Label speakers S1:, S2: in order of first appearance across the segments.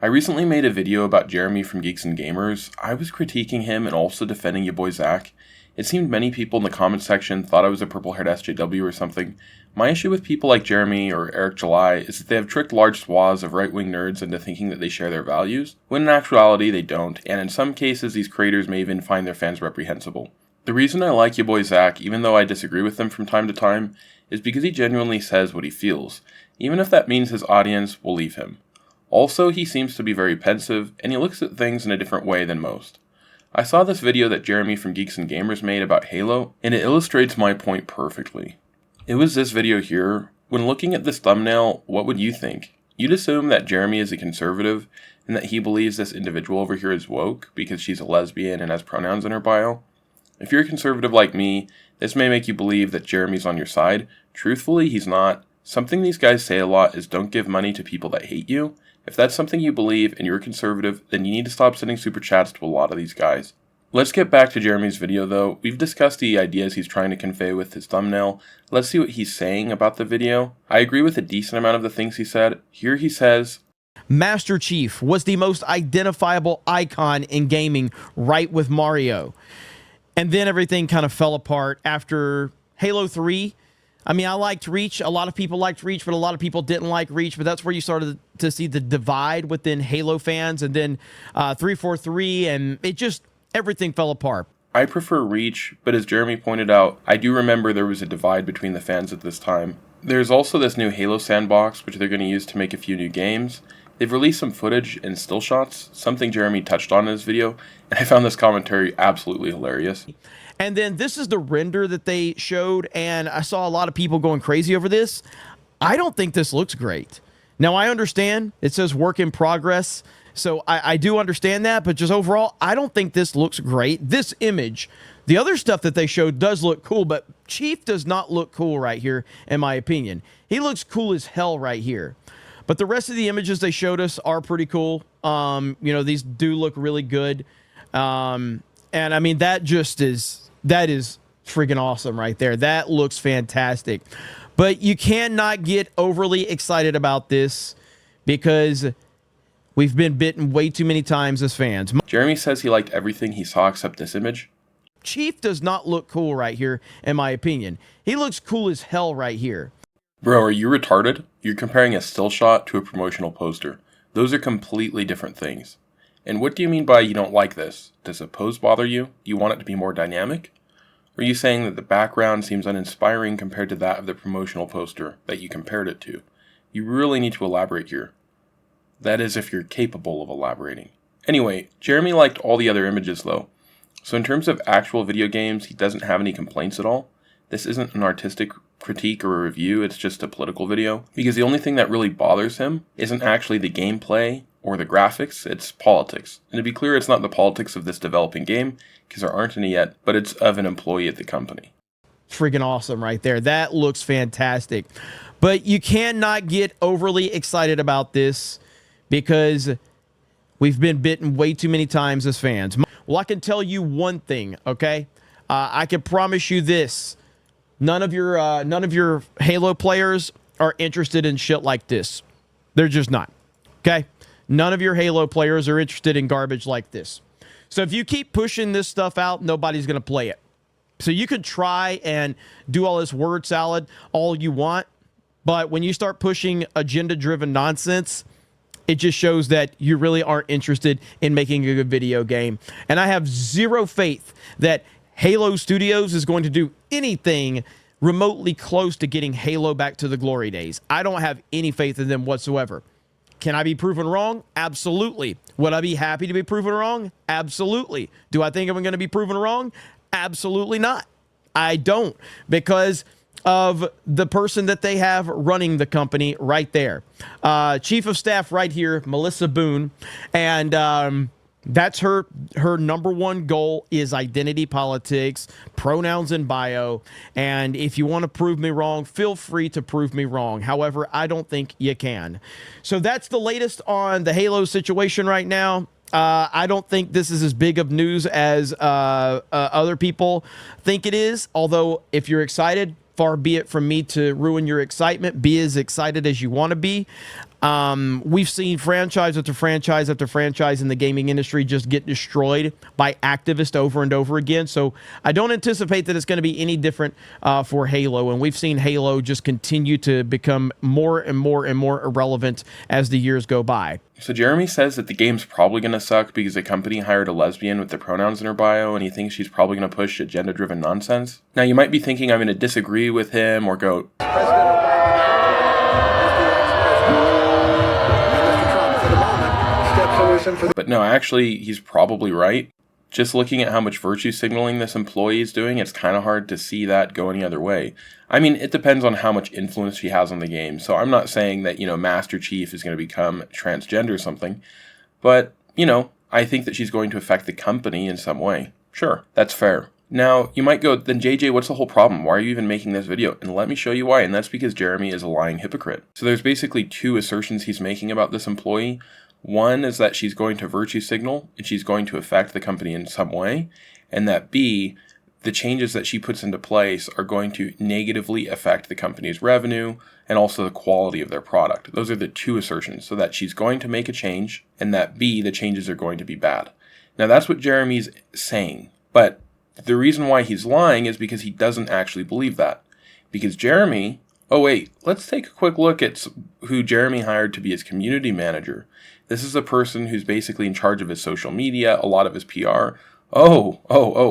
S1: I recently made a video about Jeremy from Geeks and Gamers. I was critiquing him and also defending your boy Zack. It seemed many people in the comment section thought I was a purple-haired SJW or something. My issue with people like Jeremy or Eric July is that they have tricked large swaths of right-wing nerds into thinking that they share their values, when in actuality they don't, and in some cases these creators may even find their fans reprehensible. The reason I like your boy Zack, even though I disagree with him from time to time, is because he genuinely says what he feels, even if that means his audience will leave him. Also, he seems to be very pensive, and he looks at things in a different way than most. I saw this video that Jeremy from Geeks and Gamers made about Halo, and it illustrates my point perfectly. It was this video here. When looking at this thumbnail, what would you think? You'd assume that Jeremy is a conservative, and that he believes this individual over here is woke because she's a lesbian and has pronouns in her bio. If you're a conservative like me, this may make you believe that Jeremy's on your side. Truthfully, he's not. Something these guys say a lot is don't give money to people that hate you. If that's something you believe and you're a conservative, then you need to stop sending super chats to a lot of these guys. Let's get back to Jeremy's video though. We've discussed the ideas he's trying to convey with his thumbnail. Let's see what he's saying about the video. I agree with a decent amount of the things he said. Here he says,
S2: Master Chief was the most identifiable icon in gaming, right with Mario. And then everything kind of fell apart after Halo 3. I mean, I liked Reach. A lot of people liked Reach, but a lot of people didn't like Reach. But that's where you started to see the divide within Halo fans. And then 343, and it just, everything fell apart.
S1: I prefer Reach, but as Jeremy pointed out, I do remember there was a divide between the fans at this time. There's also this new Halo sandbox, which they're going to use to make a few new games. They've released some footage and still shots, something Jeremy touched on in his video, and I found this commentary absolutely hilarious.
S2: And then this is the render that they showed, and I saw a lot of people going crazy over this. I don't think this looks great. Now, I understand it says work in progress, so I do understand that, but just overall, I don't think this looks great. This image, the other stuff that they showed does look cool, but Chief does not look cool right here, in my opinion. He looks cool as hell right here. But the rest of the images they showed us are pretty cool. You know, these do look really good. And I mean, that is freaking awesome right there. That looks fantastic. But you cannot get overly excited about this because we've been bitten way too many times as fans.
S1: Jeremy says he liked everything he saw except this image.
S2: Chief does not look cool right here, in my opinion. He looks cool as hell right here.
S1: Bro, are you retarded? You're comparing a still shot to a promotional poster. Those are completely different things. And what do you mean by you don't like this? Does a pose bother you? Do you want it to be more dynamic? Or are you saying that the background seems uninspiring compared to that of the promotional poster that you compared it to? You really need to elaborate here. That is, if you're capable of elaborating. Anyway, Jeremy liked all the other images though. So in terms of actual video games, he doesn't have any complaints at all. This isn't an artistic critique or a review, it's just a political video. Because the only thing that really bothers him isn't actually the gameplay or the graphics, it's politics. And to be clear, it's not the politics of this developing game, because there aren't any yet, but it's of an employee at the company.
S2: Freaking awesome right there. That looks fantastic. But you cannot get overly excited about this because we've been bitten way too many times as fans. Well, I can tell you one thing, okay? I can promise you this. None of your Halo players are interested in shit like this. They're just not. Okay? None of your Halo players are interested in garbage like this. So if you keep pushing this stuff out, nobody's going to play it. So you can try and do all this word salad all you want, but when you start pushing agenda-driven nonsense, it just shows that you really aren't interested in making a good video game. And I have zero faith that Halo Studios is going to do anything remotely close to getting Halo back to the glory days. I don't have any faith in them whatsoever. Can I be proven wrong? Absolutely. Would I be happy to be proven wrong? Absolutely. Do I think I'm going to be proven wrong? Absolutely not. I don't, because of the person that they have running the company right there. Chief of Staff right here, Melissa Boone, and that's her number one goal is identity politics, pronouns in bio, and if you want to prove me wrong, feel free to prove me wrong. However, I don't think you can. So that's the latest on the Halo situation right now. I don't think this is as big of news as other people think it is, although if you're excited, far be it from me to ruin your excitement. Be as excited as you want to be. We've seen franchise after franchise after franchise in the gaming industry just get destroyed by activists over and over again. So I don't anticipate that it's going to be any different for Halo. And we've seen Halo just continue to become more and more and more irrelevant as the years go by.
S1: So Jeremy says that the game's probably going to suck because a company hired a lesbian with the pronouns in her bio, and he thinks she's probably going to push agenda-driven nonsense. Now, you might be thinking I'm going to disagree with him or go, but no, actually, he's probably right. Just looking at how much virtue signaling this employee is doing, it's kind of hard to see that go any other way. I mean, it depends on how much influence she has on the game. So I'm not saying that, Master Chief is going to become transgender or something. But, I think that she's going to affect the company in some way. Sure, that's fair. Now, you might go, then JJ, what's the whole problem? Why are you even making this video? And let me show you why, and that's because Jeremy is a lying hypocrite. So there's basically two assertions he's making about this employee. One is that she's going to virtue signal and she's going to affect the company in some way, and that B, the changes that she puts into place are going to negatively affect the company's revenue and also the quality of their product. Those are the two assertions, so that she's going to make a change and that B, the changes are going to be bad. Now that's what Jeremy's saying, but the reason why he's lying is because he doesn't actually believe that. Because Jeremy, oh wait, let's take a quick look at who Jeremy hired to be his community manager. This is a person who's basically in charge of his social media, a lot of his PR. Oh,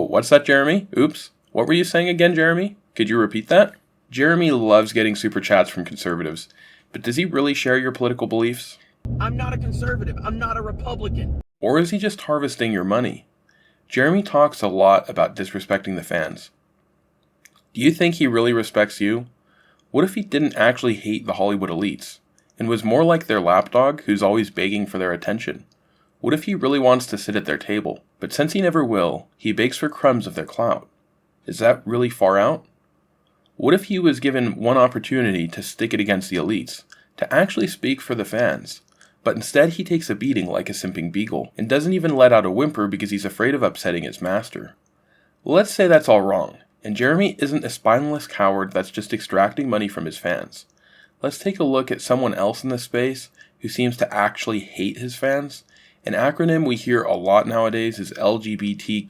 S1: what's that, Jeremy? Oops. What were you saying again, Jeremy? Could you repeat that? Jeremy loves getting super chats from conservatives, but does he really share your political beliefs?
S2: I'm not a conservative. I'm not a Republican.
S1: Or is he just harvesting your money? Jeremy talks a lot about disrespecting the fans. Do you think he really respects you? What if he didn't actually hate the Hollywood elites and was more like their lapdog who's always begging for their attention? What if he really wants to sit at their table, but since he never will, he begs for crumbs of their clout? Is that really far out? What if he was given one opportunity to stick it against the elites, to actually speak for the fans, but instead he takes a beating like a simping beagle, and doesn't even let out a whimper because he's afraid of upsetting his master? Let's say that's all wrong, and Jeremy isn't a spineless coward that's just extracting money from his fans. Let's take a look at someone else in this space who seems to actually hate his fans. An acronym we hear a lot nowadays is LGBTQAIP+.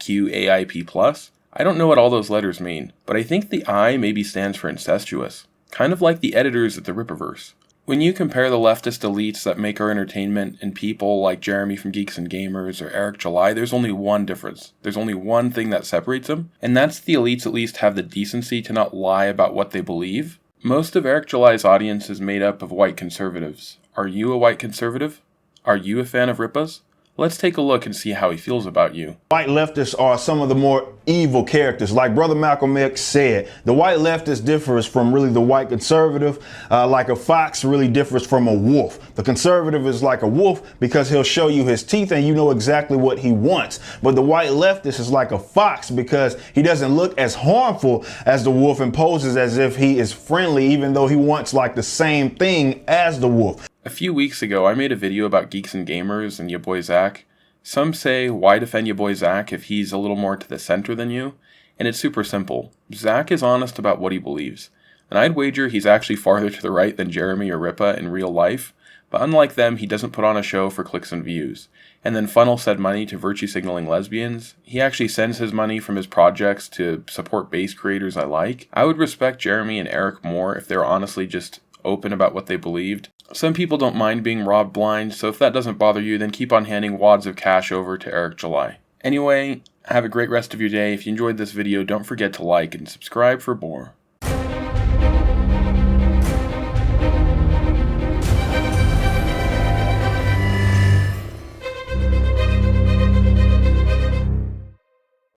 S1: I don't know what all those letters mean, but I think the I maybe stands for incestuous, kind of like the editors at the Rippaverse. When you compare the leftist elites that make our entertainment and people like Jeremy from Geeks and Gamers or Eric July, there's only one difference. There's only one thing that separates them, and that's the elites at least have the decency to not lie about what they believe. Most of Eric July's audience is made up of white conservatives. Are you a white conservative? Are you a fan of Rippa's? Let's take a look and see how he feels about you.
S3: White leftists are some of the more evil characters. Like Brother Malcolm X said, the white leftist differs from really the white conservative. Like a fox really differs from a wolf. The conservative is like a wolf because he'll show you his teeth and you know exactly what he wants. But the white leftist is like a fox because he doesn't look as harmful as the wolf and poses as if he is friendly, even though he wants like the same thing as the wolf.
S1: A few weeks ago, I made a video about Geeks and Gamers and your boy Zack. Some say, why defend your boy Zack if he's a little more to the center than you? And it's super simple. Zack is honest about what he believes. And I'd wager he's actually farther to the right than Jeremy or Rippa in real life. But unlike them, he doesn't put on a show for clicks and views, and then funnel said money to virtue signaling lesbians. He actually sends his money from his projects to support base creators I like. I would respect Jeremy and Eric more if they were honestly just open about what they believed. Some people don't mind being robbed blind, so if that doesn't bother you, then keep on handing wads of cash over to Eric July. Anyway, have a great rest of your day. If you enjoyed this video, don't forget to like and subscribe for more.